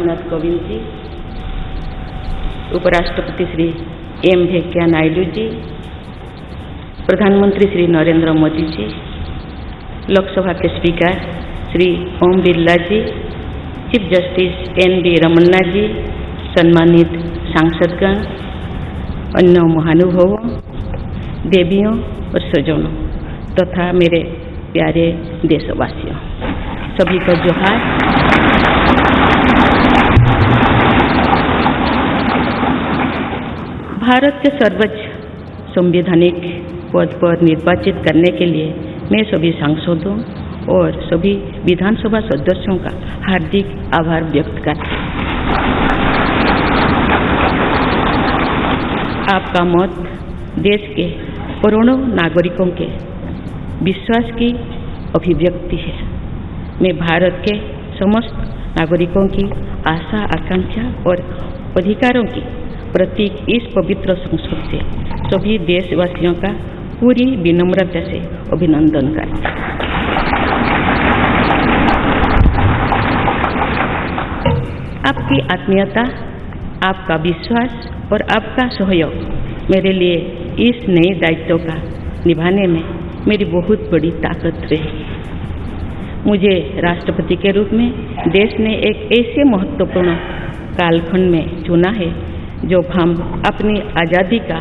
रामनाथ कोविंद जी, उपराष्ट्रपति श्री एम वेंकैया नायडू जी, प्रधानमंत्री श्री नरेंद्र मोदी जी, लोकसभा के स्पीकर श्री ओम बिरला जी, चीफ जस्टिस एन.वी. रमन्ना जी, सम्मानित सांसदगण, अन्य महानुभावों, देवियों और स्वजनों तथा मेरे प्यारे देशवासियों, सभी को जोहार। भारत के सर्वोच्च संवैधानिक पद पर निर्वाचित करने के लिए मैं सभी सांसदों और सभी विधानसभा सदस्यों का हार्दिक आभार व्यक्त करती हूँ। आपका मत देश के करोड़ों नागरिकों के विश्वास की अभिव्यक्ति है। मैं भारत के समस्त नागरिकों की आशा, आकांक्षा और अधिकारों की प्रतीक इस पवित्र संसद से सभी देशवासियों का पूरी विनम्रता से अभिनंदन करता हूँ। आपकी आत्मीयता, आपका विश्वास और आपका सहयोग मेरे लिए इस नए दायित्व का निभाने में मेरी बहुत बड़ी ताकत रही। मुझे राष्ट्रपति के रूप में देश ने एक ऐसे महत्वपूर्ण कालखंड में चुना है जब हम अपनी आज़ादी का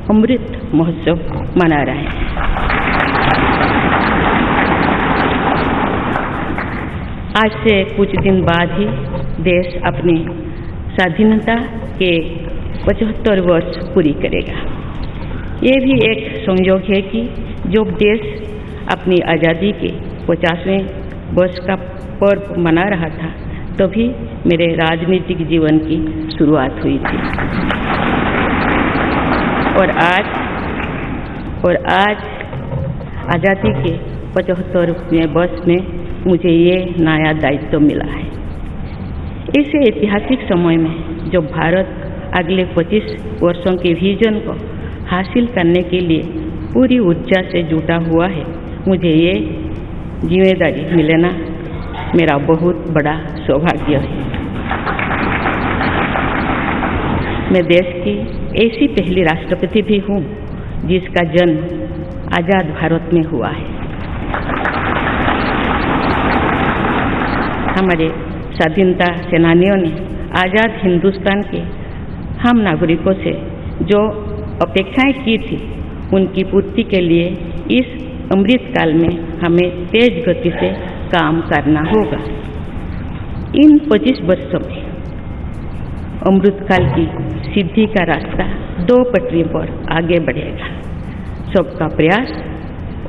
अमृत महोत्सव मना रहे हैं। आज से कुछ दिन बाद ही देश अपनी स्वाधीनता के 75 वर्ष पूरी करेगा। ये भी एक संयोग है कि जब देश अपनी आज़ादी के 50वें वर्ष का पर्व मना रहा था तभी मेरे राजनीतिक जीवन की शुरुआत हुई थी। और आज आज़ादी के 75वें वर्ष में मुझे ये नया दायित्व मिला है। इस ऐतिहासिक समय में जब भारत अगले 25 वर्षों के विजन को हासिल करने के लिए पूरी ऊर्जा से जुटा हुआ है, मुझे ये जिम्मेदारी मिलना मेरा बहुत बड़ा सौभाग्य है। मैं देश की ऐसी पहली राष्ट्रपति भी हूँ जिसका जन्म आज़ाद भारत में हुआ है। हमारे स्वाधीनता सेनानियों ने आज़ाद हिंदुस्तान के हम नागरिकों से जो अपेक्षाएं की थी उनकी पूर्ति के लिए इस अमृत काल में हमें तेज गति से काम करना होगा। इन 25 वर्षों में अमृत काल की सिद्धि का रास्ता 2 पटरी पर आगे बढ़ेगा, सबका प्रयास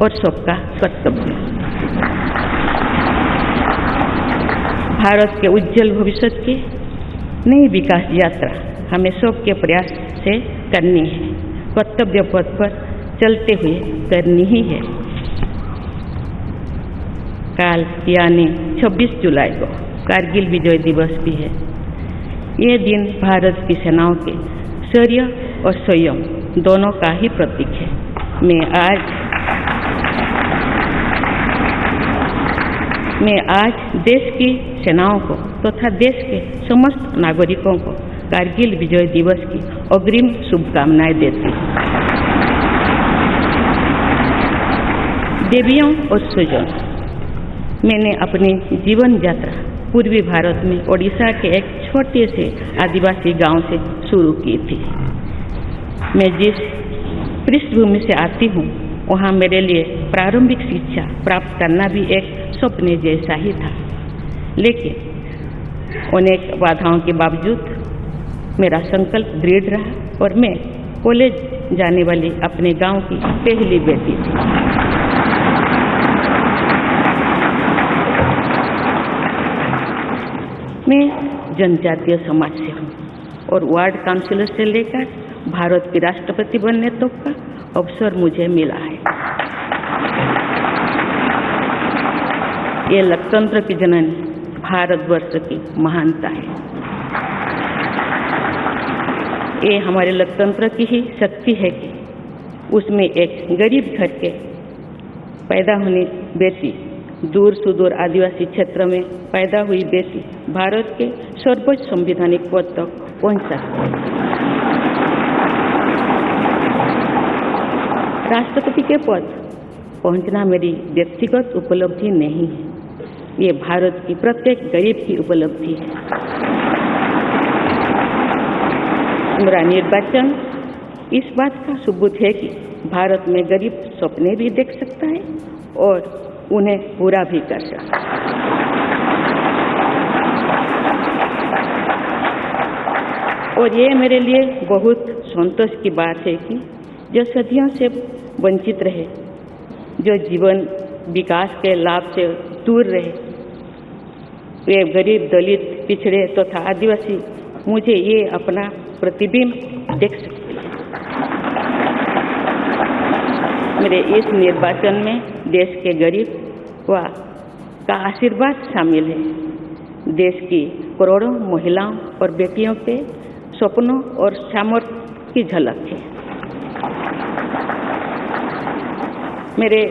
और सबका कर्तव्य। भारत के उज्जवल भविष्य की नई विकास यात्रा हमें सबके प्रयास से करनी है, कर्तव्य पथ पर चलते हुए करनी ही है। काल यानी 26 जुलाई को कारगिल विजय दिवस भी है। ये दिन भारत की सेनाओं के शौर्य और संयम दोनों का ही प्रतीक है। मैं आज देश की सेनाओं को तथा देश के समस्त नागरिकों को कारगिल विजय दिवस की अग्रिम शुभकामनाएं देती हूँ। देवियों और स्वजनों, मैंने अपनी जीवन यात्रा पूर्वी भारत में ओडिशा के एक छोटे से आदिवासी गांव से शुरू की थी। मैं जिस पृष्ठभूमि से आती हूँ वहाँ मेरे लिए प्रारंभिक शिक्षा प्राप्त करना भी एक सपने जैसा ही था, लेकिन अनेक बाधाओं के बावजूद मेरा संकल्प दृढ़ रहा और मैं कॉलेज जाने वाली अपने गांव की पहली बेटी थी। मैं जनजातीय समाज से हूँ और वार्ड काउंसिलर से लेकर भारत की राष्ट्रपति बनने तक का अवसर मुझे मिला है। ये लोकतंत्र की जननी भारतवर्ष की महानता है। ये हमारे लोकतंत्र की ही शक्ति है कि उसमें एक गरीब घर के पैदा होने बेटी दूर सुदूर आदिवासी क्षेत्र में पैदा हुई बेटी भारत के सर्वोच्च संवैधानिक पद तक पहुंच सकती है। राष्ट्रपति के पद पहुंचना मेरी व्यक्तिगत उपलब्धि नहीं है, ये भारत की प्रत्येक गरीब की उपलब्धि है। मेरा निर्वाचन इस बात का सबूत है कि भारत में गरीब सपने भी देख सकता है और उन्हें पूरा भी कर सकता है। और ये मेरे लिए बहुत संतोष की बात है कि जो सदियों से वंचित रहे, जो जीवन विकास के लाभ से दूर रहे, वे गरीब, दलित, पिछड़े तथा आदिवासी मुझे ये अपना प्रतिबिंब देख सकते हैं। मेरे इस निर्वाचन में देश के गरीब का आशीर्वाद शामिल है। देश की करोड़ों महिलाओं और बेटियों के सपनों और सामर्थ्य की झलक है। मेरे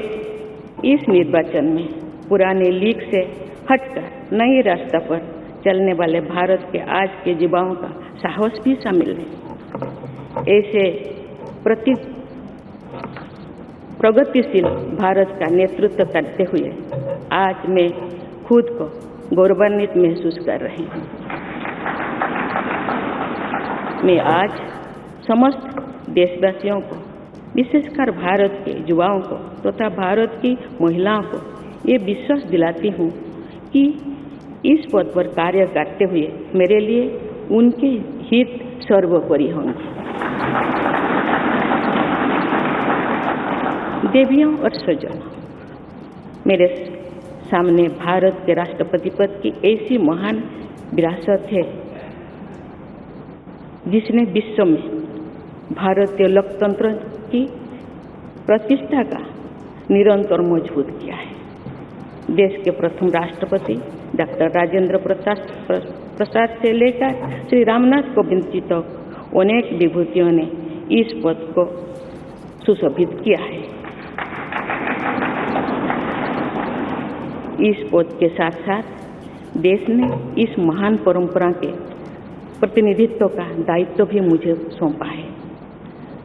इस निर्वाचन में पुराने लीक से हटकर नए रास्ते पर चलने वाले भारत के आज के युवाओं का साहस भी शामिल है। ऐसे प्रगतिशील भारत का नेतृत्व करते हुए आज मैं खुद को गौरवान्वित महसूस कर रही हूँ। मैं आज समस्त देशवासियों को, विशेषकर भारत के युवाओं को तथा भारत की महिलाओं को ये विश्वास दिलाती हूँ कि इस पद पर कार्य करते हुए मेरे लिए उनके हित सर्वोपरि होंगे। देवियों और स्वजनों, मेरे सामने भारत के राष्ट्रपति पद की ऐसी महान विरासत है जिसने विश्व में भारतीय लोकतंत्र की प्रतिष्ठा का निरंतर मजबूत किया है। देश के प्रथम राष्ट्रपति डॉक्टर राजेंद्र प्रसाद से लेकर श्री रामनाथ कोविंद जी तक अनेक विभूतियों ने इस पद को सुशोभित किया है। इस पद के साथ साथ देश ने इस महान परंपरा के प्रतिनिधित्व का दायित्व भी मुझे सौंपा है।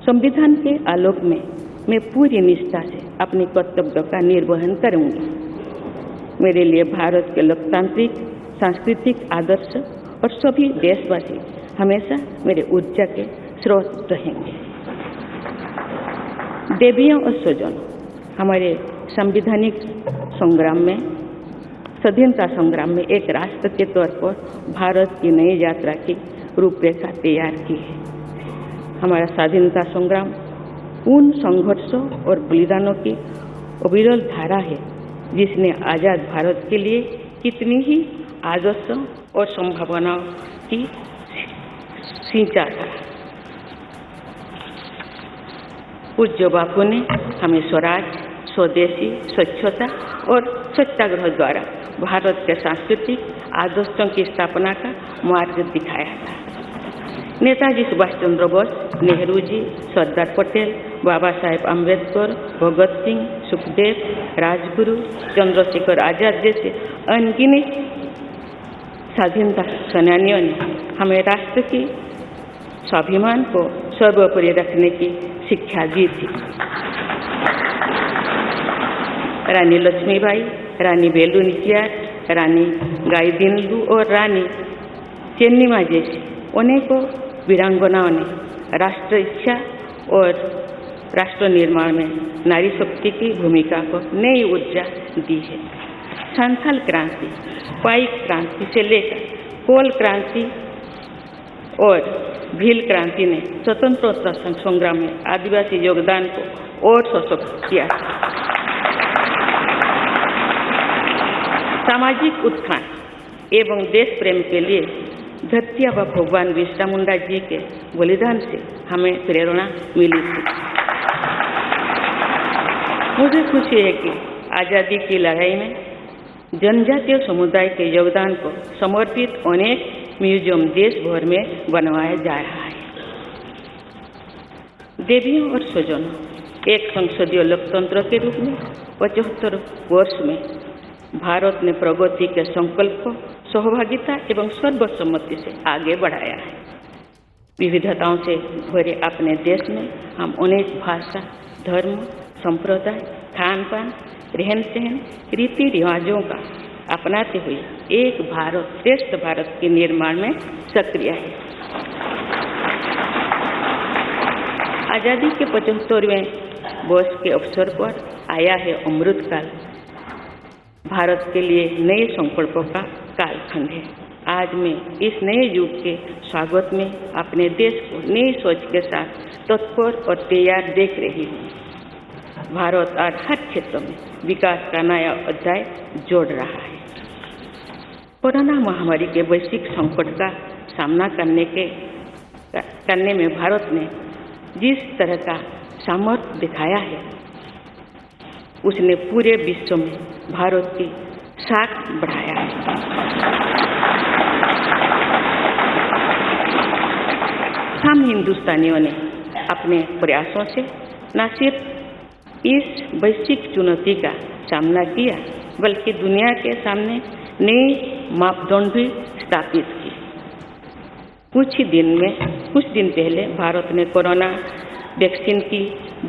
संविधान के आलोक में मैं पूरी निष्ठा से अपने कर्तव्यों का निर्वहन करूंगी। मेरे लिए भारत के लोकतांत्रिक सांस्कृतिक आदर्श और सभी देशवासी हमेशा मेरे ऊर्जा के स्रोत रहेंगे। देवियों और स्वजनों, हमारे संवैधानिक संग्राम में, स्वाधीनता संग्राम में एक राष्ट्र के तौर पर भारत की नई यात्रा की रूपरेखा तैयार की है। हमारा स्वाधीनता संग्राम उन संघर्षों और बलिदानों की अविरल धारा है जिसने आजाद भारत के लिए कितनी ही आदर्शों और संभावनाओं की सिंचा था। पूज्य बापू ने हमें स्वराज, स्वदेशी, स्वच्छता और सत्याग्रह द्वारा भारत के सांस्कृतिक आदर्शों की स्थापना का मार्ग दिखाया था। नेताजी सुभाष चंद्र बोस, नेहरू जी, सरदार पटेल, बाबा साहेब अम्बेडकर, भगत सिंह, सुखदेव, राजगुरु, चंद्रशेखर आजाद जैसे अनगिनत स्वाधीनता सेनानियों ने हमें राष्ट्र की स्वाभिमान को सर्वोपरि रखने की शिक्षा दी थी। रानी लक्ष्मीबाई, रानी वेलु नाचियार, रानी गाईदिन्यू और रानी चेन्निमा जैसी अनेकों वीरांगनाओं ने राष्ट्र इच्छा और राष्ट्र निर्माण में नारी शक्ति की भूमिका को नई ऊर्जा दी है। संथाल क्रांति, पाइक क्रांति से लेकर कोल क्रांति और भील क्रांति ने स्वतंत्रता संग्राम में आदिवासी योगदान को और सशक्त किया। सामाजिक उत्थान एवं देश प्रेम के लिए धरती आबा भगवान बिरसा मुंडा जी के बलिदान से हमें प्रेरणा मिली थी। मुझे खुशी है कि आज़ादी की लड़ाई में जनजातीय समुदाय के योगदान को समर्पित अनेक म्यूजियम देश भर में बनवाया जा रहा है। देवियों और स्वजनों, एक संसदीय लोकतंत्र के रूप में 75 वर्ष में भारत ने प्रगति के संकल्प को सहभागिता एवं सर्वसम्मति से आगे बढ़ाया है। विविधताओं से भरे अपने देश में हम अनेक भाषा, धर्म, संप्रदाय, खान पान, रहन सहन, रीति रिवाजों का अपनाते हुए एक भारत श्रेष्ठ भारत के निर्माण में सक्रिय है। आजादी के 75वें वर्ष के अवसर पर आया है अमृतकाल। भारत के लिए नए संकल्पों का कालखंड है। आज मैं इस नए युग के स्वागत में अपने देश को नई सोच के साथ तत्पर और तैयार देख रही हूँ। भारत आज हर क्षेत्र में विकास का नया अध्याय जोड़ रहा है। कोरोना महामारी के वैश्विक संकट का सामना करने में भारत ने जिस तरह का सामर्थ्य दिखाया है, उसने पूरे विश्व में भारत की साख बढ़ाया है। हम हिंदुस्तानियों ने अपने प्रयासों से न सिर्फ इस वैश्विक चुनौती का सामना किया, बल्कि दुनिया के सामने नए मापदंड भी स्थापित किए। कुछ दिन पहले भारत ने कोरोना वैक्सीन की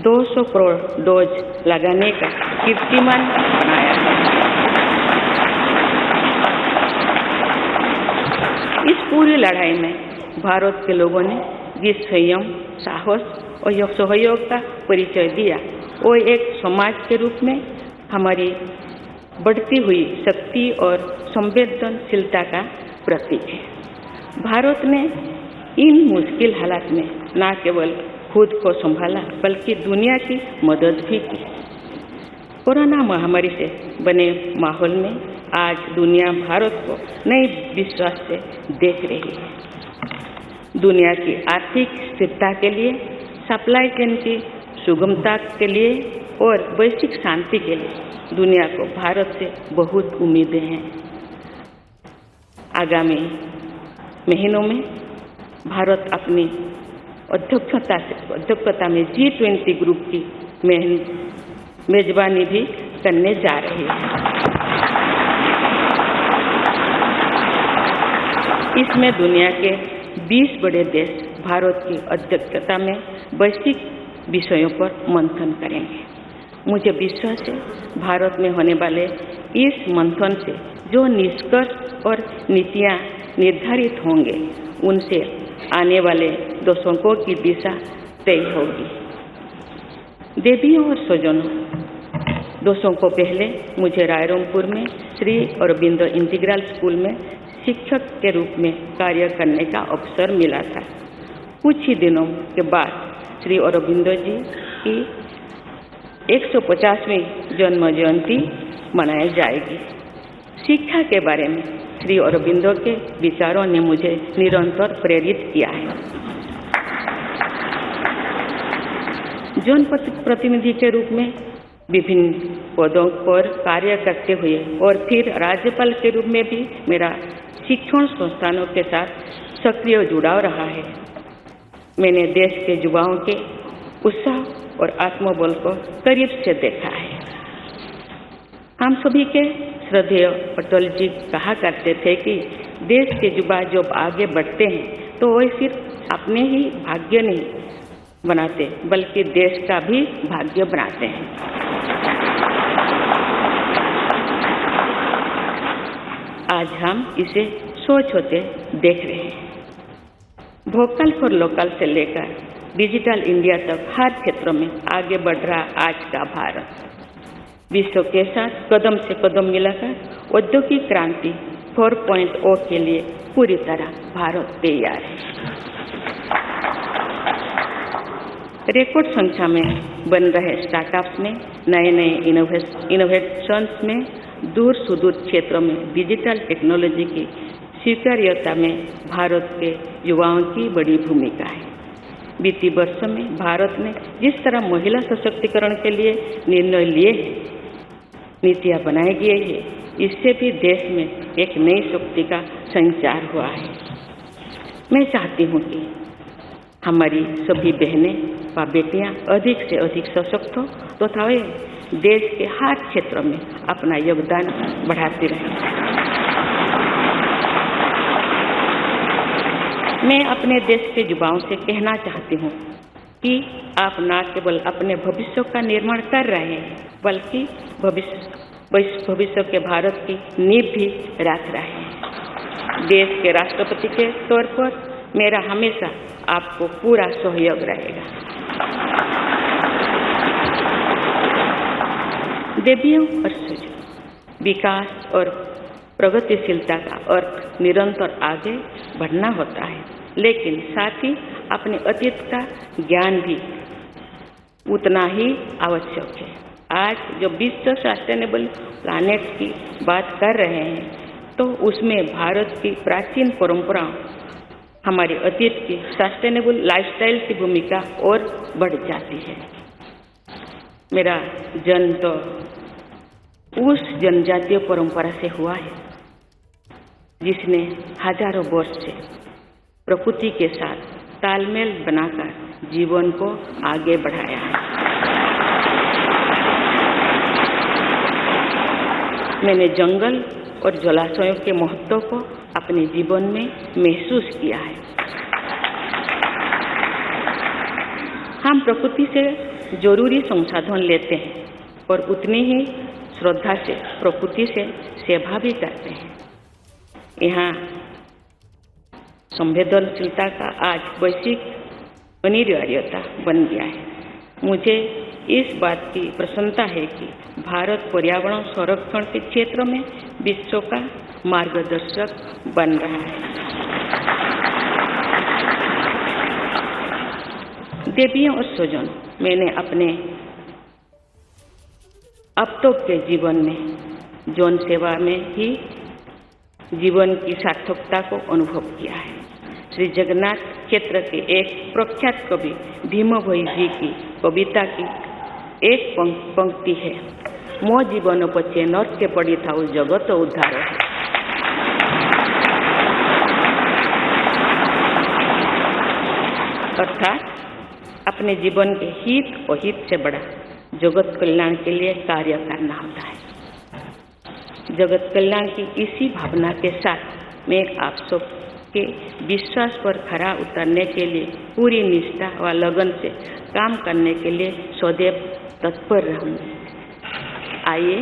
200 करोड़ डोज लगाने का कीर्तिमान बनाया है। इस पूरी लड़ाई में भारत के लोगों ने जिस संयम, साहस और सहयोग का परिचय दिया, वो एक समाज के रूप में हमारी बढ़ती हुई शक्ति और संवेदनशीलता का प्रतीक है। भारत ने इन मुश्किल हालात में न केवल खुद को संभाला, बल्कि दुनिया की मदद भी की। कोरोना महामारी से बने माहौल में आज दुनिया भारत को नए विश्वास से देख रही है। दुनिया की आर्थिक स्थिरता के लिए, सप्लाई चेन की सुगमता के लिए और वैश्विक शांति के लिए दुनिया को भारत से बहुत उम्मीदें हैं। आगामी महीनों में भारत अपनी अध्यक्षता में G20 ग्रुप की मेजबानी भी करने जा रही है। इसमें दुनिया के 20 बड़े देश भारत की अध्यक्षता में वैश्विक विषयों पर मंथन करेंगे। मुझे विश्वास है भारत में होने वाले इस मंथन से जो निष्कर्ष और नीतियां निर्धारित होंगे, उनसे आने वाले दशकों की दिशा तय होगी। देवियों और स्वजनों, दशकों पहले मुझे रायरंगपुर में श्री अरबिंदो इंटीग्रल स्कूल में शिक्षक के रूप में कार्य करने का अवसर मिला था। कुछ ही दिनों के बाद श्री अरबिंदो जी की 150वीं जन्म जयंती मनाई जाएगी। शिक्षा के बारे में श्री अरबिंदो के विचारों ने मुझे निरंतर प्रेरित किया है। जन प्रतिनिधि के रूप में विभिन्न पदों पर कार्य करते हुए और फिर राज्यपाल के रूप में भी मेरा शिक्षण संस्थानों के साथ सक्रिय जुड़ाव रहा है। मैंने देश के युवाओं के उत्साह और आत्मबल को करीब से देखा है। हम सभी के श्रद्धेय अटल जी कहा करते थे कि देश के युवा जब आगे बढ़ते हैं तो वे सिर्फ अपने ही भाग्य नहीं बनाते, बल्कि देश का भी भाग्य बनाते हैं। आज हम इसे सोच होते देख रहे हैं। वोकल फॉर लोकल से लेकर डिजिटल इंडिया तक हर क्षेत्र में आगे बढ़ रहा आज का भारत विश्व के साथ कदम से कदम मिलाकर औद्योगिक क्रांति 4.0 के लिए पूरी तरह भारत तैयार है। रिकॉर्ड संख्या में बन रहे स्टार्टअप्स में नए इनोवेशंस में दूर सुदूर क्षेत्रों में डिजिटल टेक्नोलॉजी की स्वीकार्यता में भारत के युवाओं की बड़ी भूमिका है। बीते वर्षों में भारत ने जिस तरह महिला सशक्तिकरण के लिए निर्णय लिए हैं, नीतियां बनाई गई है, इससे भी देश में एक नई शक्ति का संचार हुआ है। मैं चाहती हूँ कि हमारी सभी बहनें व बेटियां अधिक से अधिक सशक्त हो तथा वे देश के हर क्षेत्र में अपना योगदान बढ़ाते रहें। मैं अपने देश के युवाओं से कहना चाहती हूँ कि आप न केवल अपने भविष्य का निर्माण कर रहे हैं, बल्कि भविष्य के भारत की नींव भी रख रहे हैं। देश के राष्ट्रपति के तौर पर मेरा हमेशा आपको पूरा सहयोग रहेगा। देवियों और सूर्य, विकास और प्रगतिशीलता का अर्थ निरंतर आगे बढ़ना होता है, लेकिन साथ ही अपने अतीत का ज्ञान भी उतना ही आवश्यक है। आज जो विश्व सस्टेनेबल प्लैनेट की बात कर रहे हैं, तो उसमें भारत की प्राचीन परंपराओं, हमारे अतीत की सस्टेनेबल लाइफस्टाइल की भूमिका और बढ़ जाती है। मेरा जन्म तो उस जनजातीय परंपरा से हुआ है जिसने हजारों वर्ष से प्रकृति के साथ तालमेल बनाकर जीवन को आगे बढ़ाया है। मैंने जंगल और जलाशयों के महत्व को अपने जीवन में महसूस किया है। हम प्रकृति से जरूरी संसाधन लेते हैं और उतनी ही श्रद्धा से प्रकृति से सेवा भी करते हैं। यहाँ संवेदनशीलता का आज वैश्विक अनिवार्यता बन गया है। मुझे इस बात की प्रसन्नता है कि भारत पर्यावरण संरक्षण के क्षेत्र में विश्व का मार्गदर्शक बन रहा है। देवियों और स्वजन, मैंने अपने अब तक के जीवन में जौन सेवा में ही जीवन की सार्थकता को अनुभव किया है। श्री जगन्नाथ क्षेत्र के एक प्रख्यात कवि भीम भोई जी की कविता की एक पंक्ति है, मो जीवन पछे नरके पड़ी था जगत उद्धार। अर्थात अपने जीवन के हित और हित से बड़ा जगत कल्याण के लिए कार्य करना होता है। जगत कल्याण की इसी भावना के साथ मैं आप सबके विश्वास पर खरा उतरने के लिए पूरी निष्ठा व लगन से काम करने के लिए सदैव तत्पर रहूंगी। आइए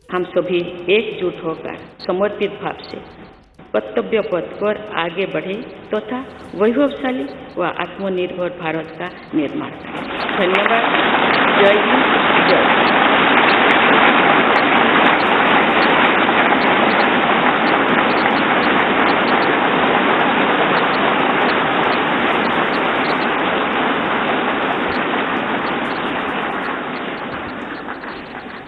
हम सभी एकजुट होकर समर्पित भाव से कर्तव्य पथ पर आगे बढ़े तथा वैभवशाली व आत्मनिर्भर भारत का निर्माण करें। धन्यवाद।